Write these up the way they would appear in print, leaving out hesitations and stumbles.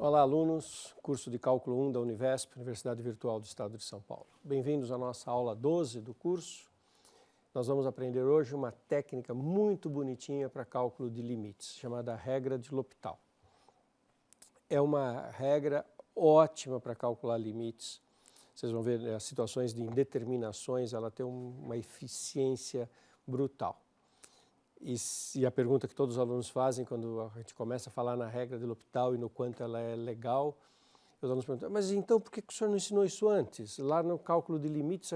Olá, alunos, curso de Cálculo 1 da Univesp, Universidade Virtual do Estado de São Paulo. Bem-vindos à nossa aula 12 do curso. Nós vamos aprender hoje uma técnica muito bonitinha para cálculo de limites, chamada regra de L'Hopital. É uma regra ótima para calcular limites. Vocês vão ver as situações de indeterminações, ela tem uma eficiência brutal. E a pergunta que todos os alunos fazem quando a gente começa a falar na regra de L'Hopital e no quanto ela é legal, os alunos perguntam, mas então por que o senhor não ensinou isso antes? Lá no cálculo de limites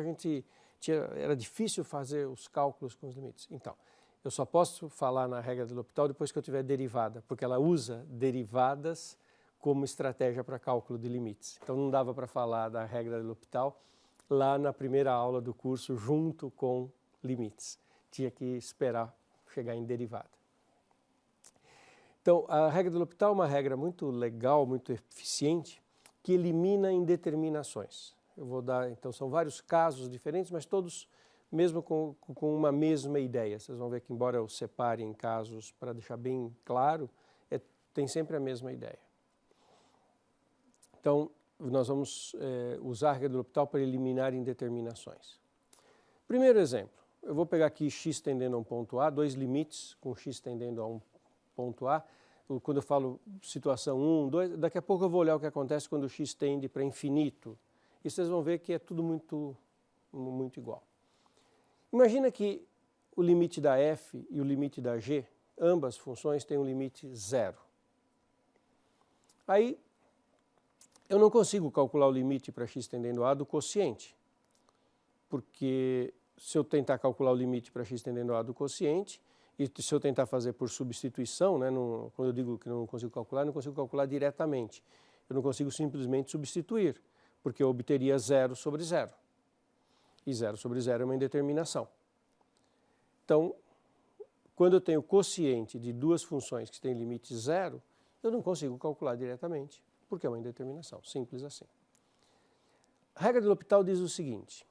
era difícil fazer os cálculos com os limites. Então, eu só posso falar na regra de L'Hopital depois que eu tiver derivada, porque ela usa derivadas como estratégia para cálculo de limites. Então não dava para falar da regra de L'Hopital lá na primeira aula do curso junto com limites. Tinha que esperar chegar em derivada. Então, a regra de L'Hopital é uma regra muito legal, muito eficiente, que elimina indeterminações. Eu vou dar, então, são vários casos diferentes, mas todos mesmo com uma mesma ideia. Vocês vão ver que, embora eu separe em casos para deixar bem claro, tem sempre a mesma ideia. Então, nós vamos usar a regra de L'Hopital para eliminar indeterminações. Primeiro exemplo. Eu vou pegar aqui x tendendo a um ponto A, dois limites com x tendendo a um ponto A. Quando eu falo situação 1, 2, daqui a pouco eu vou olhar o que acontece quando o x tende para infinito. E vocês vão ver que é tudo muito igual. Imagina que o limite da f e o limite da g, ambas funções têm um limite 0. Aí, eu não consigo calcular o limite para x tendendo a do quociente, porque se eu tentar calcular o limite para x tendendo a do quociente, e se eu tentar fazer por substituição, né, quando eu digo que não consigo calcular diretamente. Eu não consigo simplesmente substituir, porque eu obteria 0 sobre 0. E 0 sobre 0 é uma indeterminação. Então, quando eu tenho quociente de duas funções que têm limite 0, eu não consigo calcular diretamente, porque é uma indeterminação, simples assim. A regra de L'Hopital diz o seguinte: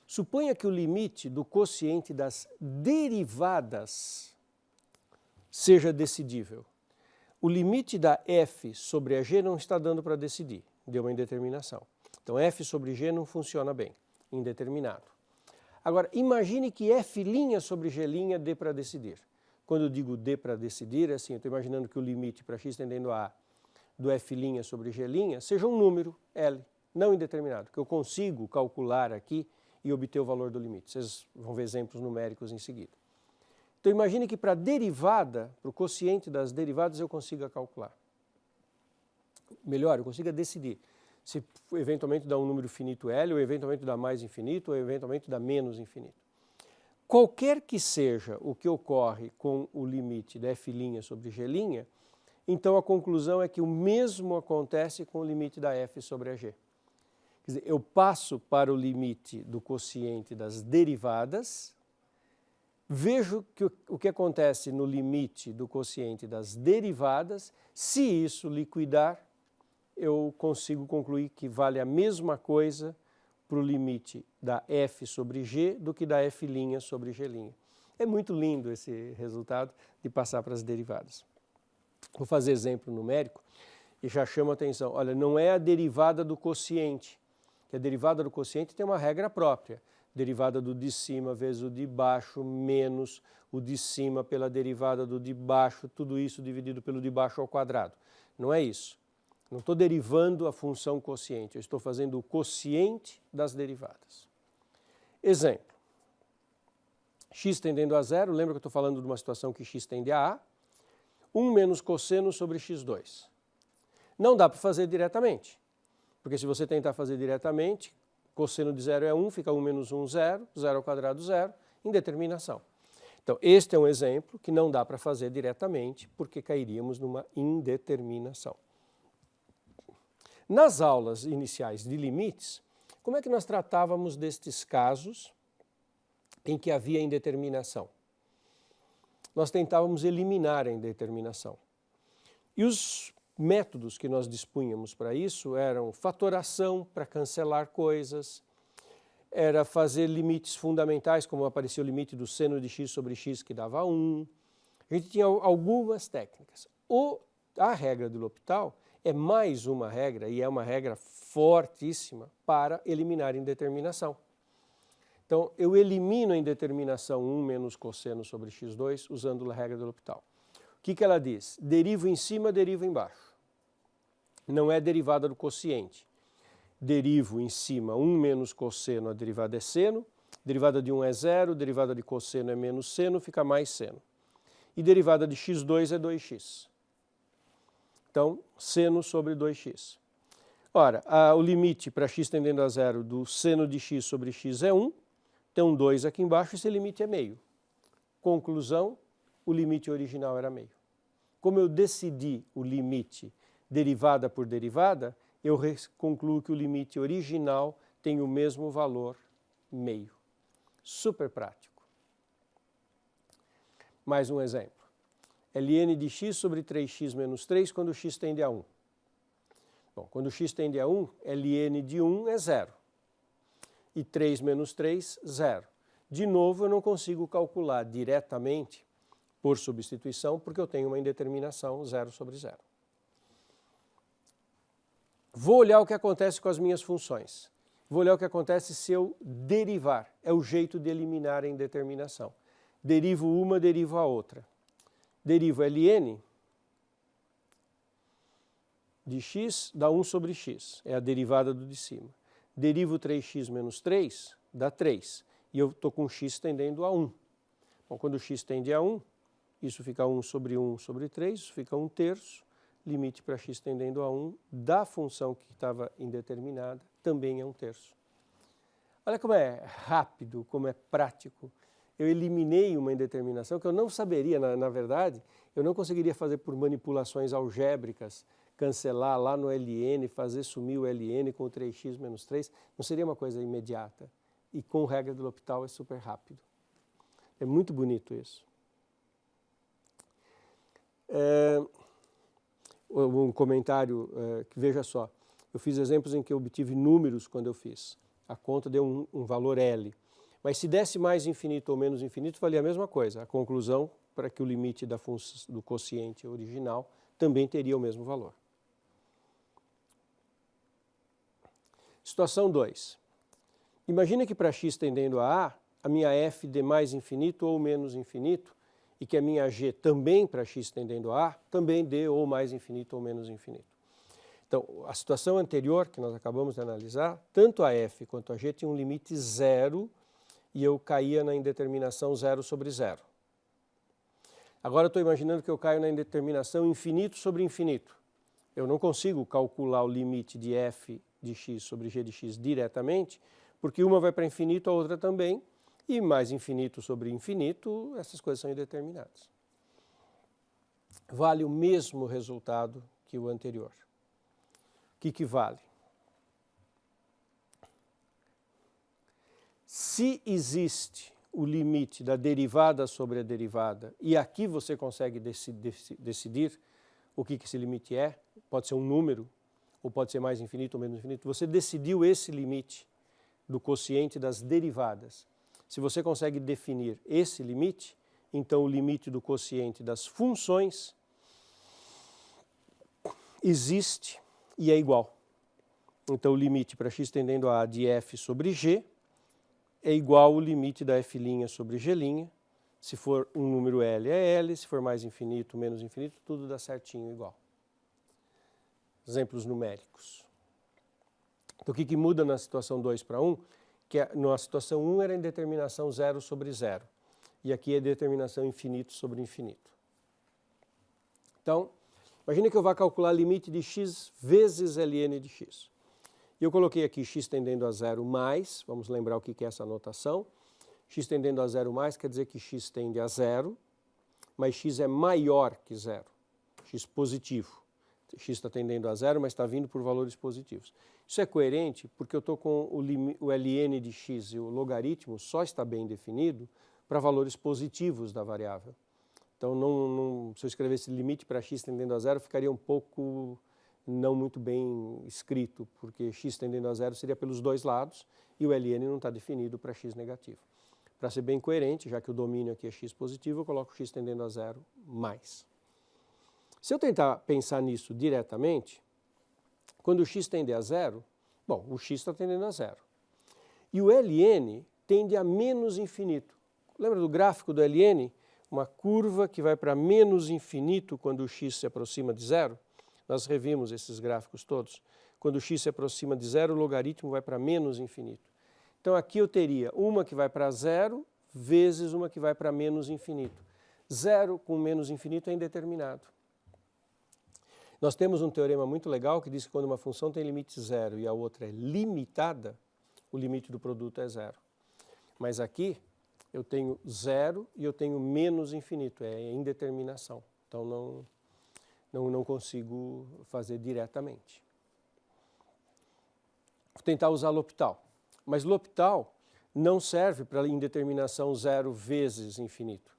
suponha que o limite do quociente das derivadas seja decidível. O limite da f sobre a g não está dando para decidir, deu uma indeterminação. Então, f sobre g não funciona bem, indeterminado. Agora, imagine que f' sobre g' dê para decidir. Quando eu digo dê para decidir, é assim, eu estou imaginando que o limite para x tendendo a do f' sobre g' seja um número, L, não indeterminado, que eu consigo calcular aqui e obter o valor do limite. Vocês vão ver exemplos numéricos em seguida. Então imagine que para a derivada, para o quociente das derivadas, eu consiga calcular. Melhor, eu consiga decidir se eventualmente dá um número finito L, ou eventualmente dá mais infinito, ou eventualmente dá menos infinito. Qualquer que seja o que ocorre com o limite da f' sobre g', então a conclusão é que o mesmo acontece com o limite da f sobre a g. Quer dizer, eu passo para o limite do quociente das derivadas, vejo o que acontece no limite do quociente das derivadas, se isso liquidar, eu consigo concluir que vale a mesma coisa para o limite da f sobre g do que da f' sobre g'. É muito lindo esse resultado de passar para as derivadas. Vou fazer exemplo numérico e já chamo a atenção. Olha, não é a derivada do quociente, que a derivada do quociente tem uma regra própria. Derivada do de cima vezes o de baixo menos o de cima pela derivada do de baixo, tudo isso dividido pelo de baixo ao quadrado. Não é isso. Não estou derivando a função quociente, eu estou fazendo o quociente das derivadas. Exemplo. X tendendo a 0, lembra que eu estou falando de uma situação que x tende a A, 1 menos cosseno sobre x2. Não dá para fazer diretamente, porque se você tentar fazer diretamente, cosseno de 0 é 1, fica 1 menos 1, 0, 0 ao quadrado, 0, indeterminação. Então, este é um exemplo que não dá para fazer diretamente, porque cairíamos numa indeterminação. Nas aulas iniciais de limites, como é que nós tratávamos destes casos em que havia indeterminação? Nós tentávamos eliminar a indeterminação. E os métodos que nós dispunhamos para isso eram fatoração para cancelar coisas, era fazer limites fundamentais, como aparecia o limite do seno de x sobre x que dava 1. A gente tinha algumas técnicas. O a regra do L'Hopital é mais uma regra, e é uma regra fortíssima, para eliminar indeterminação. Então, eu elimino a indeterminação 1 menos cosseno sobre x2 usando a regra do L'Hopital. O que ela diz? Derivo em cima, derivo embaixo. Não é derivada do quociente. Derivo em cima 1 menos cosseno, a derivada é seno. Derivada de 1 é zero, derivada de cosseno é menos seno, fica mais seno. E derivada de x2 é 2x. Então, seno sobre 2x. Ora, o limite para x tendendo a zero do seno de x sobre x é 1. Tem um 2 aqui embaixo, esse limite é meio. Conclusão, o limite original era meio. Como eu decidi o limite derivada por derivada, eu concluo que o limite original tem o mesmo valor, meio. Super prático. Mais um exemplo. ln de x sobre 3x menos 3 quando x tende a 1. Bom, quando x tende a 1, ln de 1 é zero. E 3 menos 3, zero. De novo, eu não consigo calcular diretamente por substituição, porque eu tenho uma indeterminação 0 sobre 0. Vou olhar o que acontece com as minhas funções. Vou olhar o que acontece se eu derivar. É o jeito de eliminar a indeterminação. Derivo uma, derivo a outra. Derivo ln de x dá 1 sobre x. É a derivada do de cima. Derivo 3x menos 3, dá 3. E eu estou com x tendendo a 1. Bom, quando x tende a 1, isso fica 1 sobre 3, isso fica 1/3. Limite para x tendendo a 1 da função que estava indeterminada também é 1/3. Olha como é rápido, como é prático. Eu eliminei uma indeterminação que eu não saberia, na verdade, eu não conseguiria fazer por manipulações algébricas, cancelar lá no ln, fazer sumir o ln com o 3x menos 3, não seria uma coisa imediata. E com regra do L'Hopital é super rápido. É muito bonito isso. Um comentário que, veja só, eu fiz exemplos em que eu obtive números quando eu fiz. A conta deu um valor L. Mas se desse mais infinito ou menos infinito, valia a mesma coisa. A conclusão, para que o limite do quociente original também teria o mesmo valor. Situação 2. Imagina que para x tendendo a minha f dê mais infinito ou menos infinito, e que a minha g também para x tendendo a também dê ou mais infinito ou menos infinito. Então, a situação anterior, que nós acabamos de analisar, tanto a f quanto a g tinham um limite zero e eu caía na indeterminação 0 sobre 0. Agora eu estou imaginando que eu caio na indeterminação infinito sobre infinito. Eu não consigo calcular o limite de f de x sobre g de x diretamente, porque uma vai para infinito, a outra também, e mais infinito sobre infinito, essas coisas são indeterminadas. Vale o mesmo resultado que o anterior. O que vale? Se existe o limite da derivada sobre a derivada, e aqui você consegue decidir o que esse limite é, pode ser um número, ou pode ser mais infinito ou menos infinito, você decidiu esse limite do quociente das derivadas. Se você consegue definir esse limite, então o limite do quociente das funções existe e é igual. Então o limite para x tendendo a de f sobre g é igual ao limite da f' sobre g'. Se for um número L é L, se for mais infinito, menos infinito, tudo dá certinho igual. Exemplos numéricos. Então o que muda na situação 2 para 1? Que na situação 1 era a indeterminação 0 sobre 0. E aqui é a determinação infinito sobre infinito. Então, imagine que eu vá calcular limite de x vezes ln de x. E eu coloquei aqui x tendendo a 0 mais, vamos lembrar o que é essa notação. X tendendo a 0 mais quer dizer que x tende a 0, mas x é maior que 0. X positivo. X está tendendo a 0, mas está vindo por valores positivos. Isso é coerente porque eu estou com o ln de x e o logaritmo só está bem definido para valores positivos da variável. Então, se eu escrevesse limite para x tendendo a 0, ficaria um pouco não muito bem escrito, porque x tendendo a 0 seria pelos dois lados e o ln não está definido para x negativo. Para ser bem coerente, já que o domínio aqui é x positivo, eu coloco x tendendo a 0 mais. Se eu tentar pensar nisso diretamente, quando o x tende a zero, bom, o x está tendendo a zero. E o ln tende a menos infinito. Lembra do gráfico do ln? Uma curva que vai para menos infinito quando o x se aproxima de zero. Nós revimos esses gráficos todos. Quando o x se aproxima de zero, o logaritmo vai para menos infinito. Então aqui eu teria uma que vai para zero vezes uma que vai para menos infinito. Zero com menos infinito é indeterminado. Nós temos um teorema muito legal que diz que quando uma função tem limite zero e a outra é limitada, o limite do produto é zero. Mas aqui eu tenho zero e eu tenho menos infinito, é indeterminação. Então não consigo fazer diretamente. Vou tentar usar L'Hopital. Mas L'Hopital não serve para indeterminação zero vezes infinito.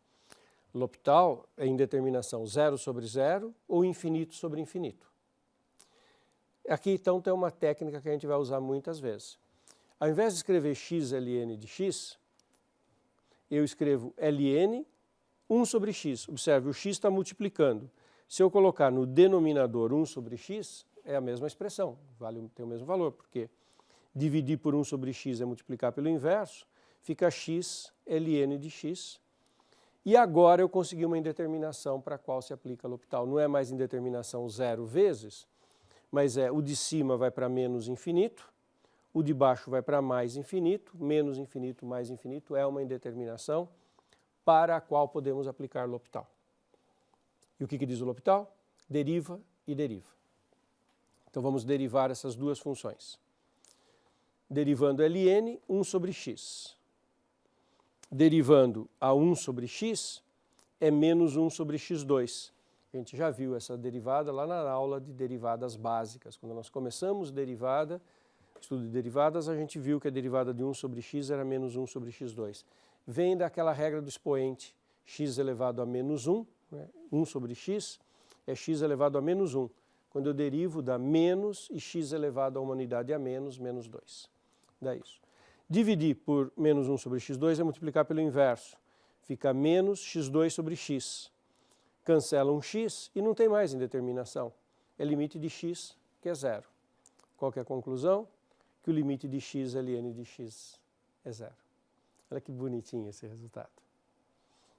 L'Hopital é indeterminação zero sobre zero ou infinito sobre infinito. Aqui então tem uma técnica que a gente vai usar muitas vezes. Ao invés de escrever x ln de x, eu escrevo ln 1 sobre x. Observe, o x está multiplicando. Se eu colocar no denominador 1 sobre x, é a mesma expressão, tem o mesmo valor, porque dividir por 1 sobre x é multiplicar pelo inverso, fica x ln de x. E agora eu consegui uma indeterminação para a qual se aplica L'Hopital. Não é mais indeterminação zero vezes, mas o de cima vai para menos infinito, o de baixo vai para mais infinito, menos infinito, mais infinito é uma indeterminação para a qual podemos aplicar L'Hopital. E o que diz o L'Hopital? Deriva e deriva. Então vamos derivar essas duas funções. Derivando ln, 1 sobre x. Derivando a 1 sobre x é menos 1 sobre x2. A gente já viu essa derivada lá na aula de derivadas básicas. Quando nós começamos estudo de derivadas, a gente viu que a derivada de 1 sobre x era menos 1 sobre x2. Vem daquela regra do expoente, x elevado a menos 1, né? 1 sobre x é x elevado a menos 1. Quando eu derivo dá menos e x elevado a uma unidade a menos, menos 2. Dá isso. Dividir por menos 1 sobre x2 é multiplicar pelo inverso. Fica menos x2 sobre x. Cancela um x e não tem mais indeterminação. É limite de x, que é zero. Qual que é a conclusão? Que o limite de x ln de x é zero. Olha que bonitinho esse resultado.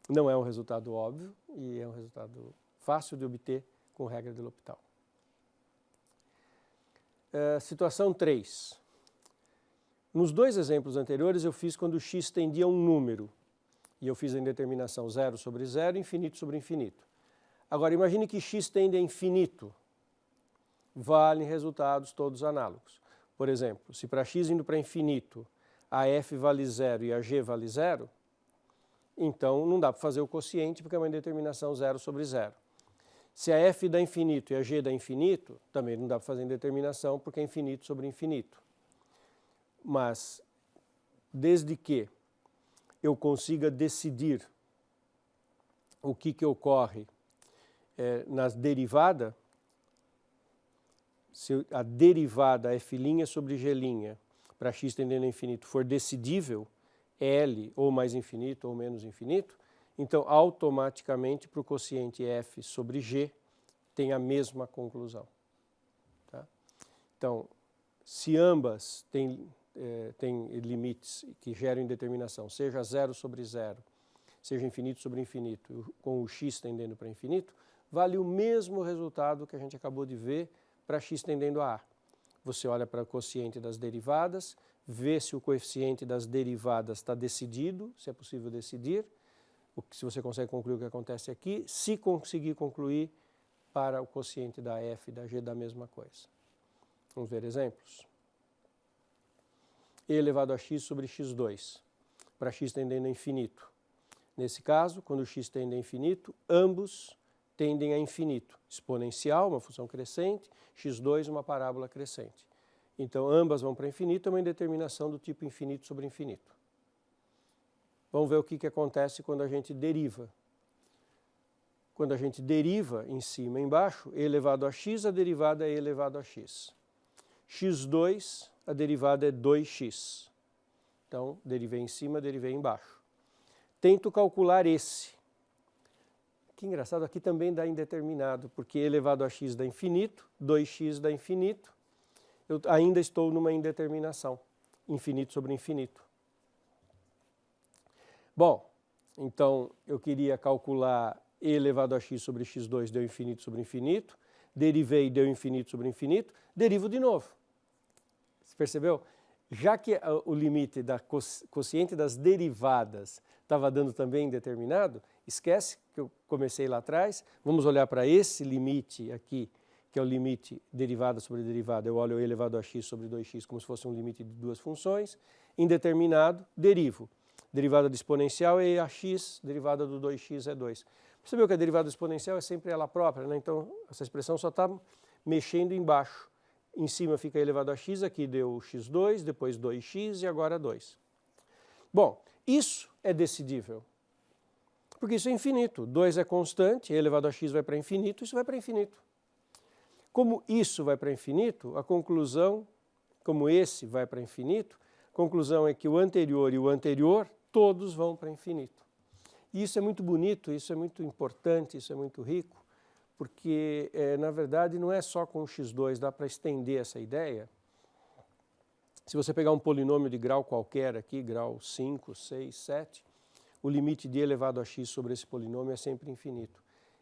Não é um resultado óbvio e é um resultado fácil de obter com regra de L'Hopital. Situação 3. Nos dois exemplos anteriores eu fiz quando o x tendia a um número. E eu fiz a indeterminação zero sobre zero, infinito sobre infinito. Agora imagine que x tende a infinito. Valem resultados todos análogos. Por exemplo, se para x indo para infinito a f vale zero e a g vale zero, então não dá para fazer o quociente porque é uma indeterminação zero sobre zero. Se a f dá infinito e a g dá infinito, também não dá para fazer indeterminação porque é infinito sobre infinito. Mas, desde que eu consiga decidir o que ocorre na derivada, se a derivada f' sobre g' para x tendendo a infinito for decidível, L ou mais infinito ou menos infinito, então automaticamente para o quociente f sobre g tem a mesma conclusão. Tá? Então, se ambas têm limites que geram indeterminação, seja zero sobre zero, seja infinito sobre infinito, com o x tendendo para infinito, vale o mesmo resultado que a gente acabou de ver para x tendendo a A. Você olha para o quociente das derivadas, vê se o coeficiente das derivadas está decidido, se é possível decidir, se você consegue concluir o que acontece aqui, se conseguir concluir para o quociente da f e da g da mesma coisa. Vamos ver exemplos? E elevado a x sobre x2, para x tendendo a infinito. Nesse caso, quando o x tende a infinito, ambos tendem a infinito. Exponencial, uma função crescente, x2, uma parábola crescente. Então, ambas vão para infinito, é uma indeterminação do tipo infinito sobre infinito. Vamos ver o que acontece quando a gente deriva. Quando a gente deriva em cima e embaixo, e elevado a x, a derivada é e elevado a x. x2, a derivada é 2x. Então, derivei em cima, derivei embaixo. Tento calcular esse. que engraçado, aqui também dá indeterminado, porque elevado a x dá infinito, 2x dá infinito, eu ainda estou numa indeterminação, infinito sobre infinito. Bom, então eu queria calcular e elevado a x sobre x2 deu infinito sobre infinito, derivei deu infinito sobre infinito, derivo de novo. Você percebeu? Já que o limite da quociente das derivadas estava dando também indeterminado, esquece que eu comecei lá atrás, vamos olhar para esse limite aqui, que é o limite derivada sobre derivada, eu olho e elevado a x sobre 2x como se fosse um limite de duas funções, indeterminado, derivo. Derivada do exponencial é ax, derivada do 2x é 2. Percebeu que a derivada do exponencial é sempre ela própria, né? Então essa expressão só está mexendo embaixo. Em cima fica elevado a x, aqui deu x2, depois 2x e agora 2. Bom, isso é decidível, porque isso é infinito. 2 é constante, elevado a x vai para infinito, isso vai para infinito. Como isso vai para infinito, a conclusão, como esse vai para infinito, a conclusão é que o anterior e o anterior, todos vão para infinito. E isso é muito bonito, isso é muito importante, isso é muito rico, porque, na verdade, não é só com o x2, dá para estender essa ideia. Se você pegar um polinômio de grau qualquer aqui, grau 5, 6, 7, o limite de elevado a x sobre esse polinômio é sempre infinito.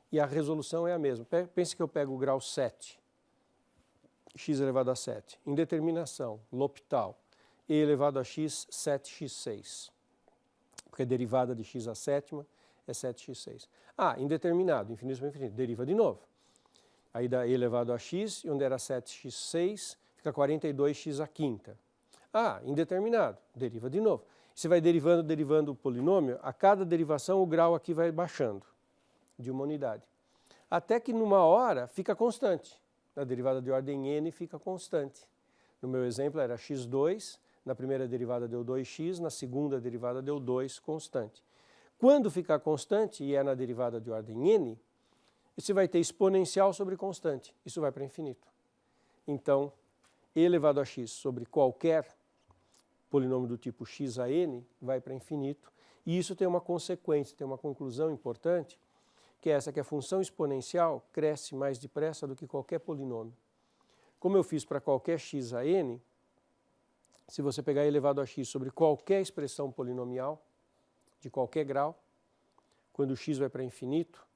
E a resolução é a mesma. Pense que eu pego o grau 7, x elevado a 7, indeterminação, L'Hopital, e elevado a x, 7x6. Porque a derivada de x à sétima é 7x6. Ah, indeterminado, infinito sobre infinito, deriva de novo. Aí dá e elevado a x, e onde era 7x6, fica 42x à quinta. Ah, indeterminado, deriva de novo. Você vai derivando o polinômio, a cada derivação o grau aqui vai baixando de uma unidade. Até que numa hora fica constante. A derivada de ordem n fica constante. No meu exemplo era x2, na primeira derivada deu 2x, na segunda derivada deu 2 constante. Quando ficar constante, e é na derivada de ordem n, você vai ter exponencial sobre constante. Isso vai para infinito. Então, e elevado a x sobre qualquer polinômio do tipo x a n vai para infinito. E isso tem uma consequência, tem uma conclusão importante, que é essa, que a função exponencial cresce mais depressa do que qualquer polinômio. Como eu fiz para qualquer x a n, se você pegar elevado a x sobre qualquer expressão polinomial, de qualquer grau, quando o x vai para infinito,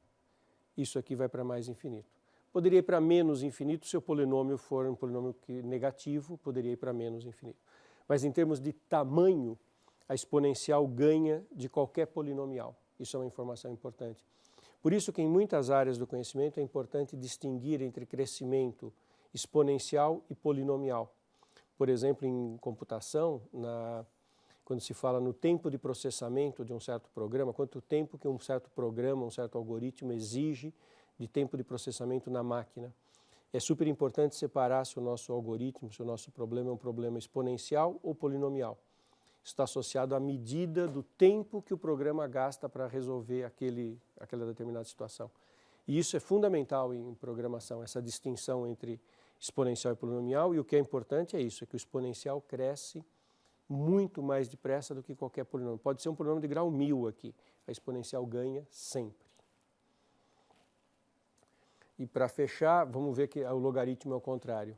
isso aqui vai para mais infinito. Poderia ir para menos infinito se o polinômio for um polinômio negativo, poderia ir para menos infinito. Mas em termos de tamanho, a exponencial ganha de qualquer polinomial. Isso é uma informação importante. Por isso que em muitas áreas do conhecimento é importante distinguir entre crescimento exponencial e polinomial. Por exemplo, em computação, quando se fala no tempo de processamento de um certo programa, quanto tempo que um certo programa, um certo algoritmo exige de tempo de processamento na máquina. É super importante separar se o nosso algoritmo, se o nosso problema é um problema exponencial ou polinomial. Está associado à medida do tempo que o programa gasta para resolver aquela determinada situação. E isso é fundamental em programação, essa distinção entre exponencial e polinomial, e o que é importante é isso, é que o exponencial cresce muito mais depressa do que qualquer polinômio. Pode ser um polinômio de grau 1000 aqui, a exponencial ganha sempre. E para fechar, vamos ver que o logaritmo é o contrário.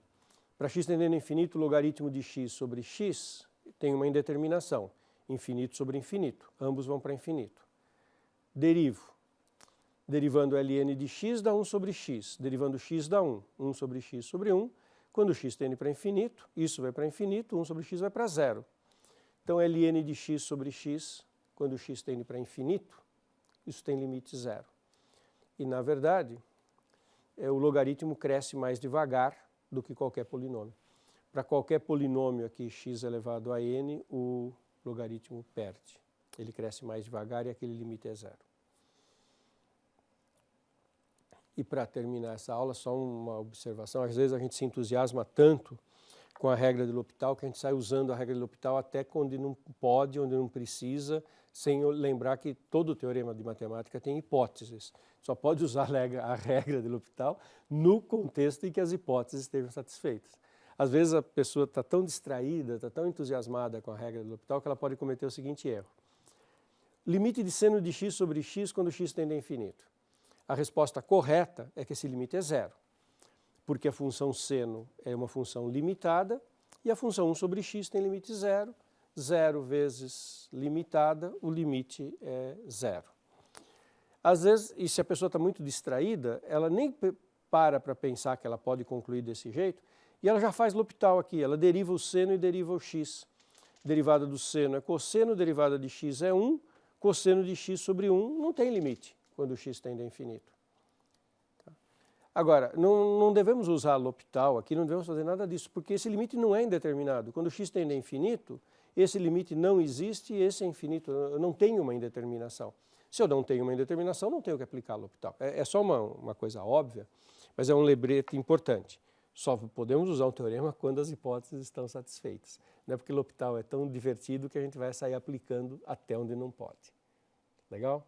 Para x tendendo a infinito, o logaritmo de x sobre x tem uma indeterminação, infinito sobre infinito, ambos vão para infinito. Derivo. Derivando ln de x dá 1 sobre x, derivando x dá 1, 1 sobre x sobre 1. Quando x tende para infinito, isso vai para infinito, 1 sobre x vai para zero. Então, ln de x sobre x, quando x tende para infinito, isso tem limite zero. E, na verdade, o logaritmo cresce mais devagar do que qualquer polinômio. Para qualquer polinômio aqui, x elevado a n, o logaritmo perde. Ele cresce mais devagar e aquele limite é zero. E para terminar essa aula, só uma observação. Às vezes a gente se entusiasma tanto com a regra de L'Hopital que a gente sai usando a regra de L'Hopital até onde não pode, onde não precisa, sem lembrar que todo teorema de matemática tem hipóteses. Só pode usar a regra de L'Hopital no contexto em que as hipóteses estejam satisfeitas. Às vezes a pessoa está tão distraída, está tão entusiasmada com a regra de L'Hopital que ela pode cometer o seguinte erro. Limite de seno de x sobre x quando x tende a infinito. A resposta correta é que esse limite é zero, porque a função seno é uma função limitada e a função 1 sobre x tem limite zero. Zero vezes limitada, o limite é zero. Às vezes, e se a pessoa está muito distraída, ela nem para pensar que ela pode concluir desse jeito, e ela já faz L'Hopital aqui, ela deriva o seno e deriva o x. Derivada do seno é cosseno, derivada de x é 1, cosseno de x sobre 1 não tem limite quando o x tende a infinito. Agora, não devemos usar L'Hopital aqui, não devemos fazer nada disso, porque esse limite não é indeterminado. Quando o x tende a infinito, esse limite não existe e esse é infinito, eu não tenho uma indeterminação. Se eu não tenho uma indeterminação, não tenho que aplicar L'Hopital. É só uma coisa óbvia, mas é um lembrete importante. Só podemos usar um teorema quando as hipóteses estão satisfeitas. Não é porque L'Hopital é tão divertido que a gente vai sair aplicando até onde não pode. Legal?